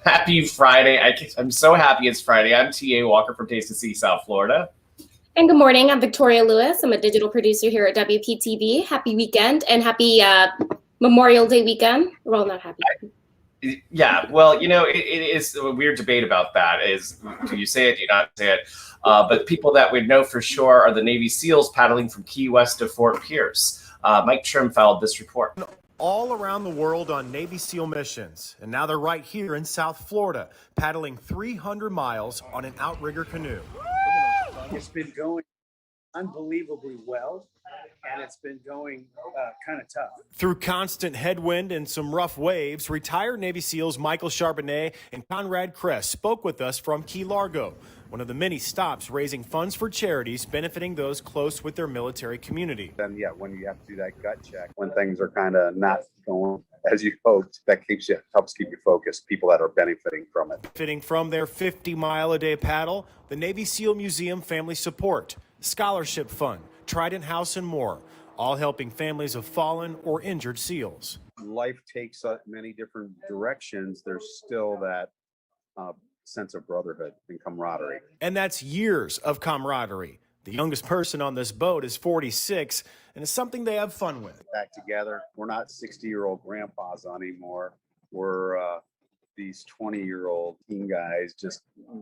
Happy Friday. I'm so happy it's Friday. I'm T.A. Walker from Taste of Sea, South Florida. And good morning. I'm Victoria Lewis. I'm a digital producer here at WPTV. Happy weekend and happy Memorial Day weekend. Well, not happy. Yeah, well, it is a weird debate about that. Do you say it, do you not say it? But people that we know for sure are the Navy SEALs paddling from Key West to Fort Pierce. Mike Trim filed this report. All around the world on Navy SEAL missions, and now they're right here in South Florida, paddling 300 miles on an outrigger canoe. It's been going unbelievably well, and it's been going kind of tough. Through constant headwind and some rough waves, retired Navy SEALs Michael Charbonnet and Conrad Kress spoke with us from Key Largo, one of the many stops raising funds for charities benefiting those close with their military community. Then, when you have to do that gut check, when things are kind of not going as you hoped, that helps keep you focused, people that are benefiting from it. Benefiting from their 50-mile-a-day paddle, the Navy SEAL Museum Family Support, Scholarship Fund, Trident House, and more, all helping families of fallen or injured SEALs. Life takes many different directions. There's still that sense of brotherhood and camaraderie. And that's years of camaraderie. The youngest person on this boat is 46, and it's something they have fun with. Back together. We're not 60-year-old grandpas anymore. We're these 20-year-old teen guys just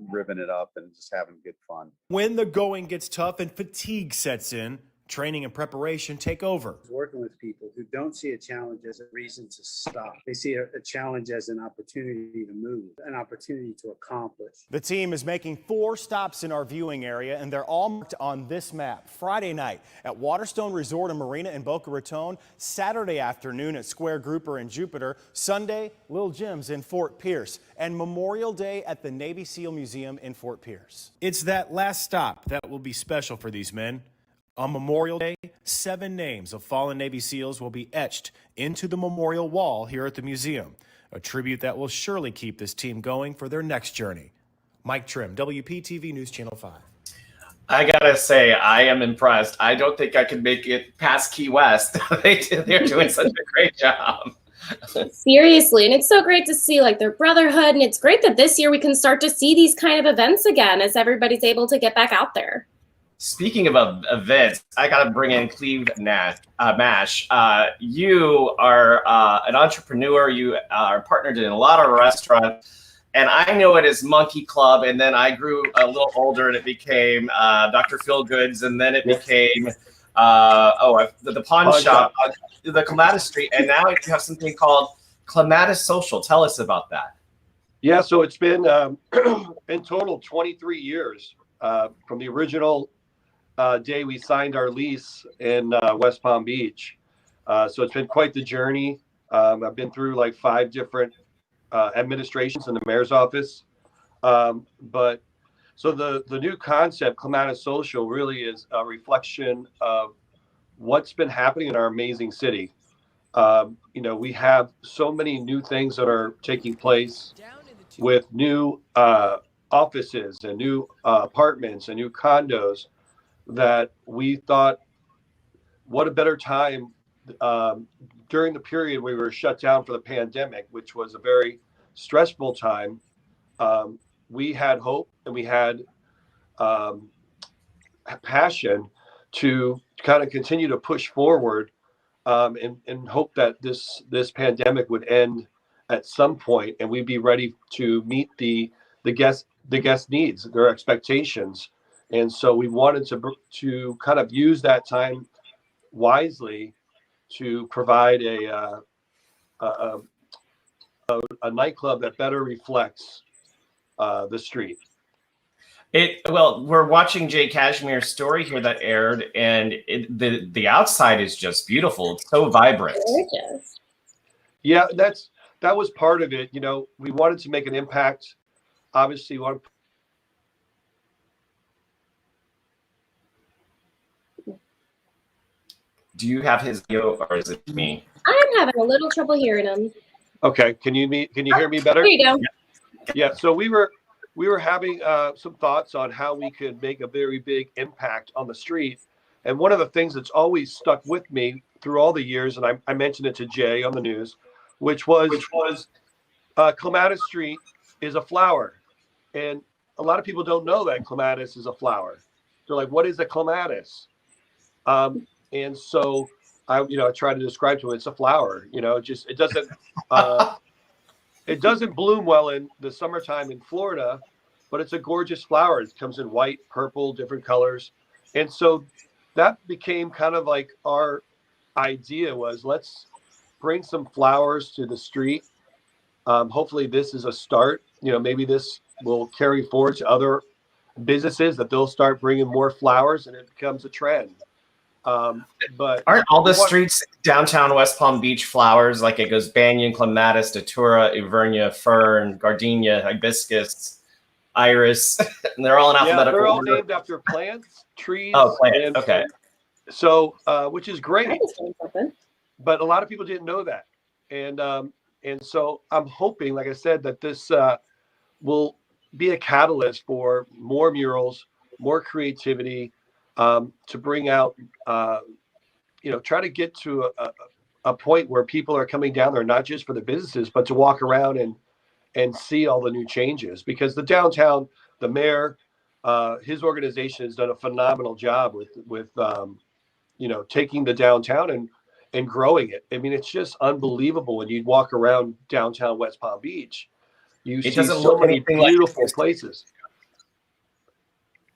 ripping it up and just having good fun. When the going gets tough and fatigue sets in, training and preparation take over. Working with people who don't see a challenge as a reason to stop. They see a challenge as an opportunity to move, an opportunity to accomplish. The team is making 4 stops in our viewing area, and they're all marked on this map. Friday night at Waterstone Resort and Marina in Boca Raton, Saturday afternoon at Square Grouper in Jupiter, Sunday, Lil Jim's in Fort Pierce, and Memorial Day at the Navy SEAL Museum in Fort Pierce. It's that last stop that will be special for these men. On Memorial Day, 7 names of fallen Navy SEALs will be etched into the memorial wall here at the museum, a tribute that will surely keep this team going for their next journey. Mike Trim, WPTV News Channel 5. I gotta say, I am impressed. I don't think I could make it past Key West. They're doing such a great job. Seriously, and it's so great to see their brotherhood, and it's great that this year we can start to see these kind of events again as everybody's able to get back out there. Speaking of events, I got to bring in Cleve Mash. You are an entrepreneur. You are partnered in a lot of restaurants. And I know it as Monkey Club. And then I grew a little older and it became Dr. Feelgoods. And then it became the pawn shop, the Clematis Street. And now you have something called Clematis Social. Tell us about that. Yeah, so it's been in total 23 years from the original day we signed our lease in West Palm Beach. So it's been quite the journey. I've been through 5 different administrations in the mayor's office. But so the new concept, Clematis Social, really is a reflection of what's been happening in our amazing city. We have so many new things that are taking place with new offices and new apartments and new condos, that we thought, what a better time during the period we were shut down for the pandemic, which was a very stressful time. We had hope and we had passion to kind of continue to push forward and hope that this pandemic would end at some point and we'd be ready to meet the guest needs, their expectations. And so we wanted to kind of use that time wisely to provide a nightclub that better reflects the street. We're watching Jay Cashmere's story here that aired, and the outside is just beautiful. It's so vibrant. Gorgeous. Yeah, that was part of it. We wanted to make an impact. Obviously, we want to. Do you have his video, or is it me? I'm having a little trouble hearing him. Okay, can you hear me better? There you go. Yeah. So we were having some thoughts on how we could make a very big impact on the street. And one of the things that's always stuck with me through all the years, and I mentioned it to Jay on the news, which was Clematis Street is a flower. And a lot of people don't know that clematis is a flower. They're like, what is a clematis? And so I try to describe to them, it's a flower, it doesn't bloom well in the summertime in Florida, but it's a gorgeous flower. It comes in white, purple, different colors. And so that became kind of like our idea was, let's bring some flowers to the street. Hopefully this is a start, maybe this will carry forward to other businesses, that they'll start bringing more flowers and it becomes a trend. But aren't all the streets downtown West Palm Beach flowers? Like it goes banyan, clematis, datura, evernia, fern, gardenia, hibiscus, iris, and they're all in alphabetical they're all order. named after plants, trees. Oh, plants. Okay. So, which is great, That is doing something. but a lot of people didn't know that. And so I'm hoping, like I said, that this will be a catalyst for more murals, more creativity, to bring out, try to get to a point where people are coming down there, not just for the businesses, but to walk around and see all the new changes. Because the downtown, the mayor, his organization has done a phenomenal job with taking the downtown and growing it. I mean, it's just unbelievable when you walk around downtown West Palm Beach. You see so many beautiful places.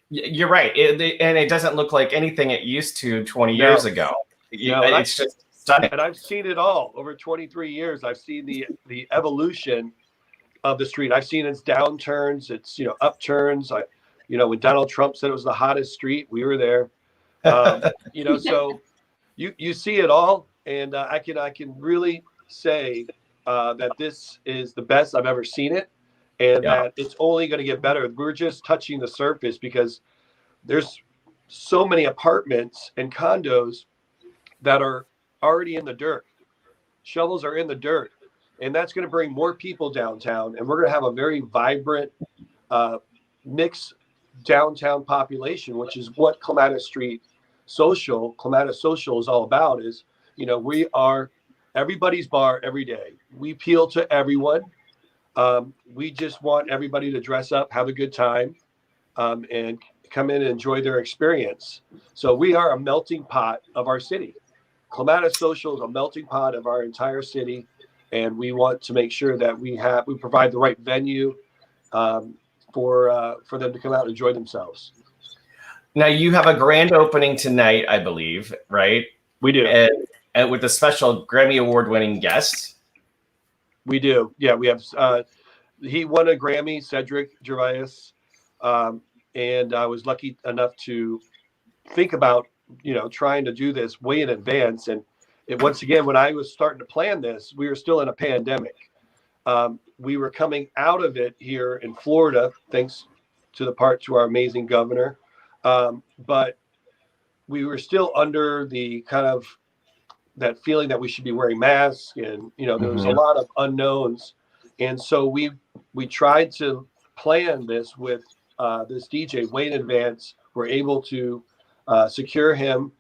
You're right. And it doesn't look like anything it used to 20 years ago. It's just stunning. And I've seen it all over 23 years. I've seen the evolution of the street. I've seen its downturns, its upturns. When Donald Trump said it was the hottest street, we were there. So you see it all, and I can really say that this is the best I've ever seen it, and that it's only going to get better. We're just touching the surface because there's so many apartments and condos that are already in the dirt. Shovels are in the dirt, and that's going to bring more people downtown, and we're going to have a very vibrant mixed downtown population, which is what Clematis Social is all about. Is we are everybody's bar every day. We appeal to everyone. We just want everybody to dress up, have a good time, and come in and enjoy their experience. So we are a melting pot of our city. Clematis Social is a melting pot of our entire city, and we want to make sure that we provide the right venue for them to come out and enjoy themselves. Now you have a grand opening tonight, I believe, right? We do. And with a special Grammy Award-winning guest. We do. Yeah, we have. He won a Grammy, Cedric Gervais, and I was lucky enough to think about trying to do this way in advance. And once again, when I was starting to plan this, we were still in a pandemic. We were coming out of it here in Florida, thanks to our amazing governor. But we were still under the kind of that feeling that we should be wearing masks, and there was a lot of unknowns, and so we tried to plan this with this DJ way in advance. We're able to secure him,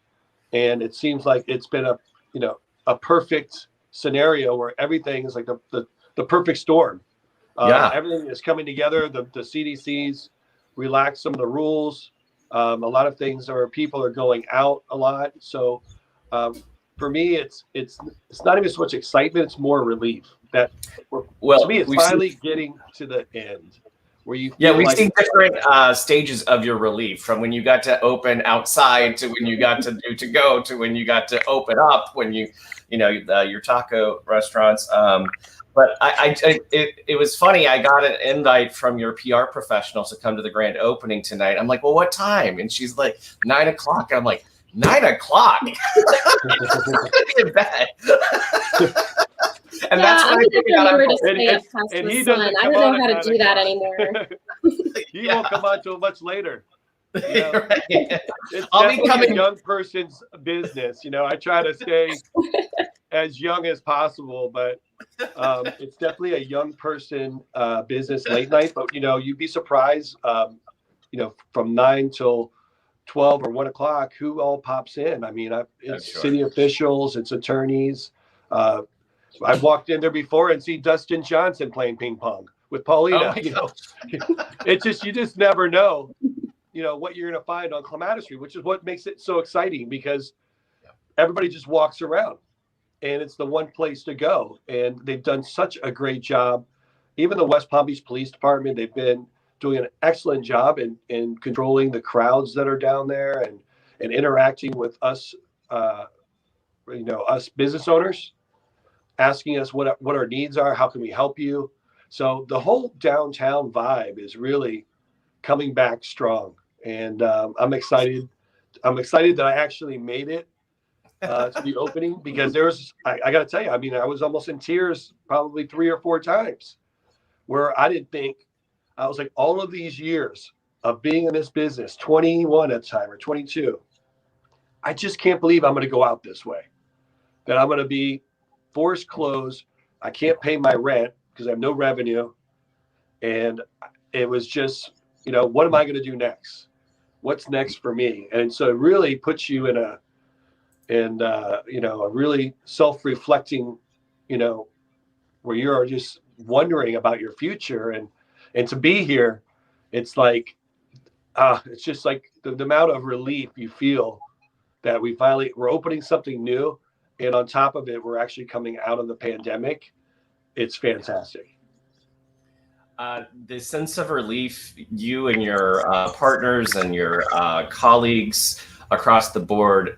and it seems like it's been a perfect scenario where everything is like the perfect storm. Everything is coming together. The CDC's relaxed some of the rules. A lot of things people are going out a lot. So for me, it's not even so much excitement; it's more relief. To me, it's finally getting to the end where you. We've seen different stages of your relief, from when you got to open outside to when you got to do to go to when you got to open up when your taco restaurants. But it was funny. I got an invite from your PR professionals to come to the grand opening tonight. I'm like, well, what time? And she's like, 9 o'clock. I'm like, 9 o'clock? In bed. And that's when and he doesn't. I don't know how to do that anymore. He won't come on till much later. Right. It's I'll be coming. A young person's business. I try to stay as young as possible, but it's definitely a young person business late night. But you'd be surprised, from 9 till 12 or 1 o'clock, who all pops in. I mean, it's city officials, it's attorneys. I've walked in there before and see Dustin Johnson playing ping pong. with Paulina. Oh my You know, it's just, you just never know, you know, what you're going to find on Clematis Street, which is what makes it so exciting, because everybody just walks around and it's the one place to go. And they've done such a great job. Even the West Palm Beach Police Department, they've been doing an excellent job in controlling the crowds that are down there, and interacting with us, you know, us business owners, asking us what our needs are, how can we help you. So the whole downtown vibe is really coming back strong, and I'm excited. I'm excited that I actually made it to the opening, because I got to tell you, I mean, I was almost in tears probably 3 or 4 times, where I didn't think, I was like, all of these years of being in this business, 21 at the time, or 22, I just can't believe I'm going to go out this way, that I'm going to be forced closed. I can't pay my rent because I have no revenue. And it was just, you know, what am I going to do next? What's next for me? And so it really puts you in you know, a really self-reflecting, you know, where you're just wondering about your future, and to be here, it's like, it's just like the amount of relief you feel that we're opening something new, and on top of it, we're actually coming out of the pandemic. It's fantastic. The sense of relief you and your partners and your colleagues across the board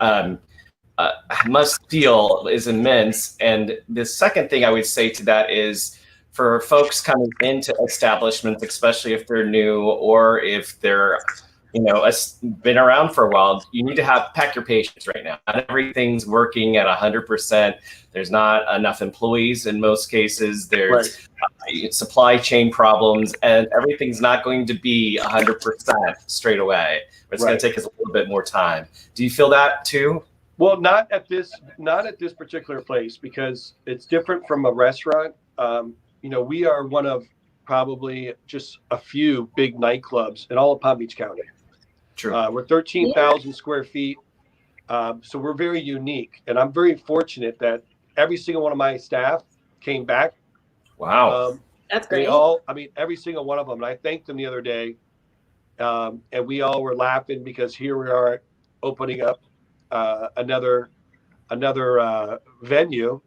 must feel is immense. And the second thing I would say to that is, for folks coming into establishments, especially if they're new or if they're, you know, been around for a while, you need to pack your patience right now. Not everything's working at 100%. There's not enough employees in most cases. There's supply chain problems, and everything's not going to be 100% straight away. It's going to take us a little bit more time. Do you feel that too? Well, not at this particular place, because it's different from a restaurant. You know, we are one of probably just a few big nightclubs in all of Palm Beach County. True. We're 13,000 square feet. So we're very unique. And I'm very fortunate that every single one of my staff came back. Wow. That's great. Every single one of them. And I thanked them the other day. And we all were laughing, because here we are opening up another venue.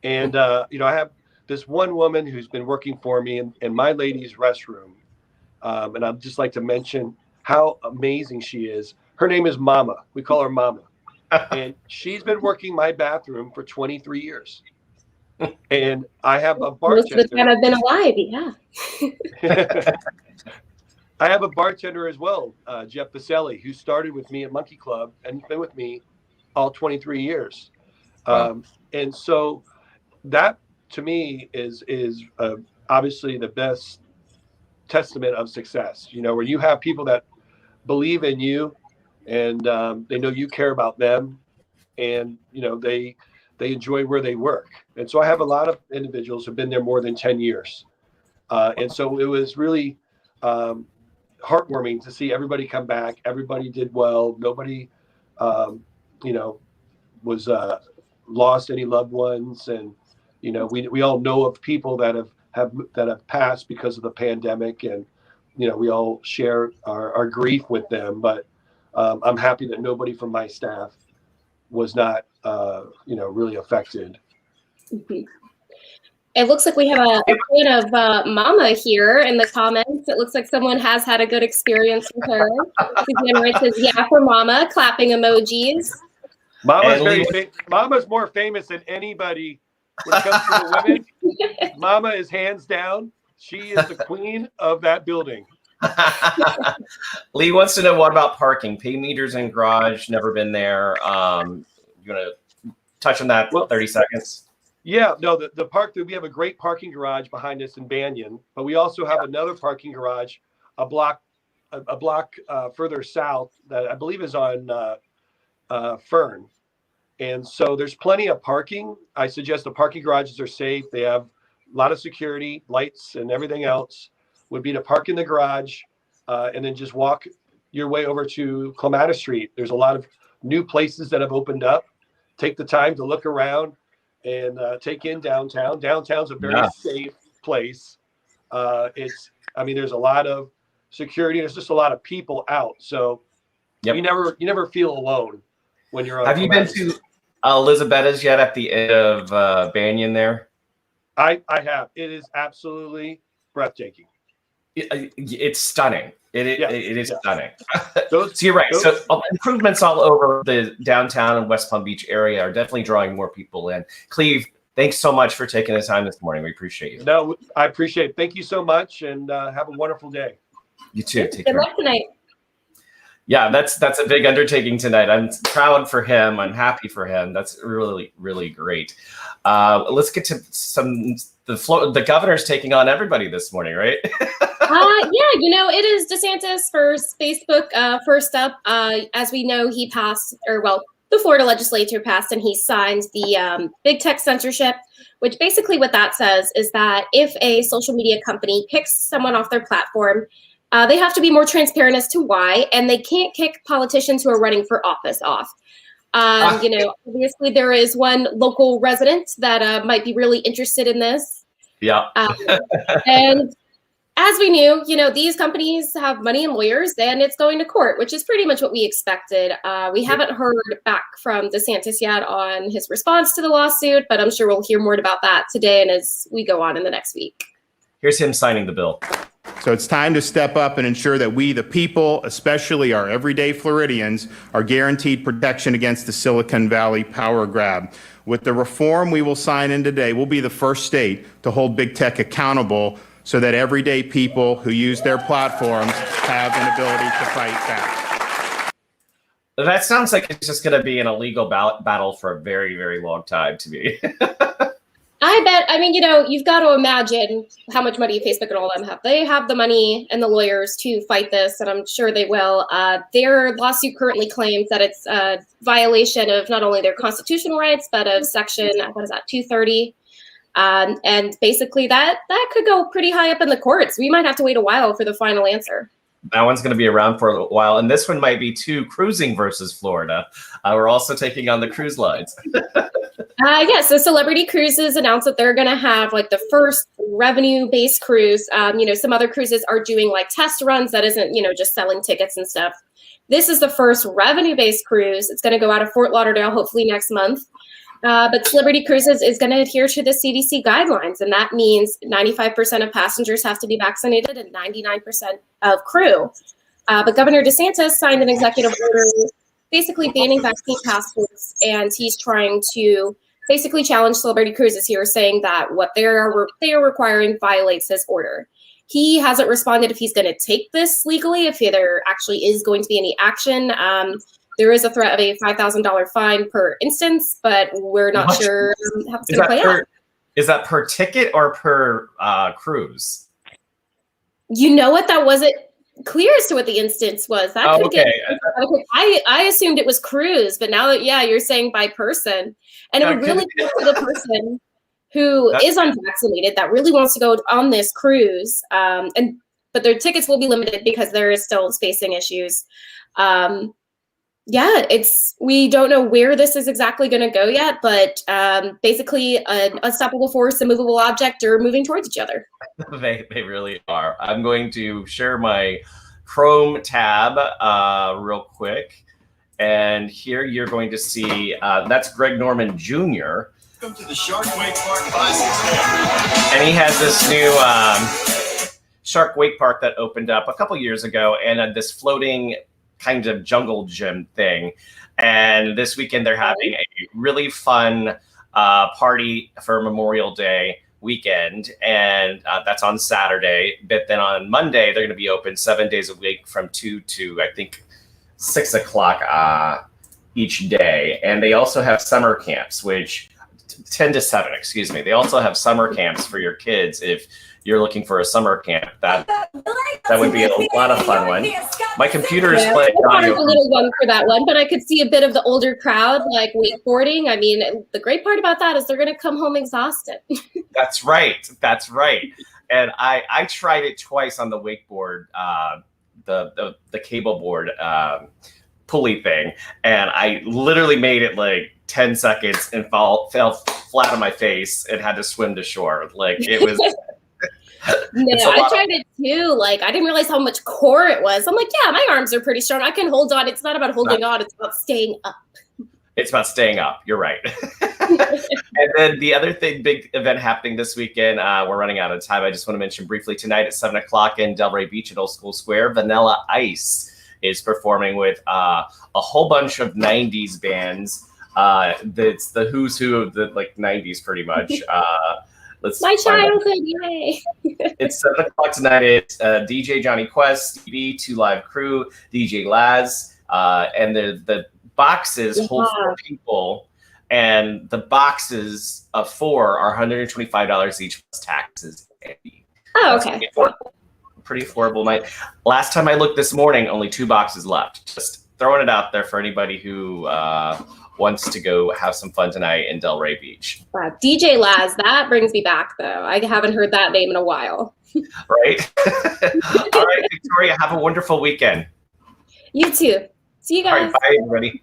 And, you know, I have this one woman who's been working for me in my ladies' restroom. And I'd just like to mention how amazing she is. Her name is Mama. We call her Mama. And she's been working my bathroom for 23 years. And I have a bartender. Most of the time I've been alive, yeah. I have a bartender as well, Jeff Baselli, who started with me at Monkey Club and been with me all 23 years. Wow. And so that, to me, is obviously the best testament of success. You know, where you have people that believe in you, and they know you care about them, and you know they enjoy where they work. And so I have a lot of individuals who've been there more than 10 years, and so it was really heartwarming to see everybody come back. Everybody did well. Nobody, you know, was lost any loved ones, and you know, we all know of people that have passed because of the pandemic, and you know, we all share our grief with them. But I'm happy that nobody from my staff was not, you know, really affected. Mm-hmm. It looks like we have a bit of Mama here in the comments. It looks like someone has had a good experience with her. Suzanne Wright says, yeah, for Mama, clapping emojis. Mama's more famous than anybody when it comes to the women. Mama is hands down. She is the queen of that building. Lee wants to know, what about parking? Pay meters in garage, never been there. You want to touch on that? 30 seconds. Yeah, no, we have a great parking garage behind us in Banyan, but we also have another parking garage a block further south that I believe is on Fern. And so there's plenty of parking. I suggest the parking garages are safe. They have a lot of security, lights, and everything else. Would be to park in the garage and then just walk your way over to Clematis Street. There's a lot of new places that have opened up. Take the time to look around and take in downtown. Downtown's a very safe place. There's a lot of security. There's just a lot of people out. So Yep. you never feel alone when you're on. Have you been to Elizabetta's yet at the end of Banyan there? I have. It is absolutely breathtaking. It's stunning. It is stunning. Those- So you're right. So improvements all over the downtown and West Palm Beach area are definitely drawing more people in. Cleve, thanks so much for taking the time this morning. We appreciate you. No, I appreciate it. Thank you so much, and have a wonderful day. You too. Take Good care. luck tonight. Yeah, that's a big undertaking tonight. I'm proud for him. I'm happy for him. That's really, really great. Let's get to the governor's taking on everybody this morning, right? Yeah, it is DeSantis first. Facebook first up. As we know, he passed, the Florida legislature passed, and he signed the big tech censorship, which basically what that says is that if a social media company kicks someone off their platform, they have to be more transparent as to why, and they can't kick politicians who are running for office off. Obviously there is one local resident that might be really interested in this. Yeah. And as we knew, these companies have money and lawyers, and it's going to court, which is pretty much what we expected. We haven't heard back from DeSantis yet on his response to the lawsuit, but I'm sure we'll hear more about that today and as we go on in the next week. Here's him signing the bill. So it's time to step up and ensure that we, the people, especially our everyday Floridians, are guaranteed protection against the Silicon Valley power grab. With the reform we will sign in today, we'll be the first state to hold big tech accountable so that everyday people who use their platforms have an ability to fight back. That sounds like it's just going to be an illegal battle for a very, very long time to me. I bet. You've got to imagine how much money Facebook and all of them have. They have the money and the lawyers to fight this, and I'm sure they will. Their lawsuit currently claims that it's a violation of not only their constitutional rights, but of section, 230. And basically that could go pretty high up in the courts. We might have to wait a while for the final answer. That one's going to be around for a while. And this one might be too cruising versus Florida. We're also taking on the cruise lines. So Celebrity Cruises announced that they're going to have the first revenue-based cruise. Some other cruises are doing test runs that isn't, just selling tickets and stuff. This is the first revenue-based cruise. It's going to go out of Fort Lauderdale hopefully next month. But Celebrity Cruises is going to adhere to the CDC guidelines, and that means 95% of passengers have to be vaccinated and 99% of crew. But Governor DeSantis signed an executive order basically banning vaccine passports, and he's trying to basically challenge Celebrity Cruises here, saying that what they are requiring violates his order. He hasn't responded if he's going to take this legally, if there actually is going to be any action. There is a threat of a $5,000 fine per instance, but we're not sure how it's going to play out. Is that per ticket or per cruise? You know what? That wasn't clear as to what the instance was. That could get. I assumed it was cruise, but now that you're saying by person, and it would really be for the person who is unvaccinated that really wants to go on this cruise, but their tickets will be limited because there is still spacing issues. We don't know where this is exactly going to go yet, but basically an unstoppable force, a movable object, are moving towards each other. They really are. I'm going to share my Chrome tab real quick. And here you're going to see, that's Greg Norman Jr. Welcome to the Shark Wake Park Classic. And he has this new Shark Wake Park that opened up a couple years ago, and this floating kind of jungle gym thing. And this weekend they're having a really fun party for Memorial Day weekend, and that's on Saturday. But then on Monday they're going to be open 7 days a week from 2 to I think 6 o'clock each day. And they also have summer camps, which 10 to 7, excuse me. They also have summer camps for your kids if you're looking for a summer camp. That would be a lot of fun one. My computer is playing audio. A little one for that one, but I could see a bit of the older crowd like wakeboarding. I mean, the great part about that is they're going to come home exhausted. That's right. That's right. And I tried it twice on the wakeboard, the cable board pulley thing, and I literally made it like 10 seconds and fell flat on my face and had to swim to shore. Like it was. No, a I lot. tried it too. Like, I didn't realize how much core it was. I'm like, yeah, my arms are pretty strong. I can hold on. It's not about holding on. It's about staying up. It's about staying up. You're right. And then the other big event happening this weekend, we're running out of time. I just want to mention briefly tonight at 7 o'clock in Delray Beach at Old School Square, Vanilla Ice is performing with a whole bunch of 90s bands. It's the who's who of the 90s pretty much. My childhood, yay. It's 7 o'clock tonight. It's DJ Johnny Quest, TV, 2 Live Crew, DJ Laz, and the boxes hold 4 people, and the boxes of 4 are $125 each plus taxes. Oh, okay. Pretty affordable night. Last time I looked this morning, only 2 boxes left. Just throwing it out there for anybody who wants to go have some fun tonight in Delray Beach. Wow. DJ Laz, that brings me back though. I haven't heard that name in a while. Right? All right, Victoria, have a wonderful weekend. You too. See you All guys. right, bye, everybody.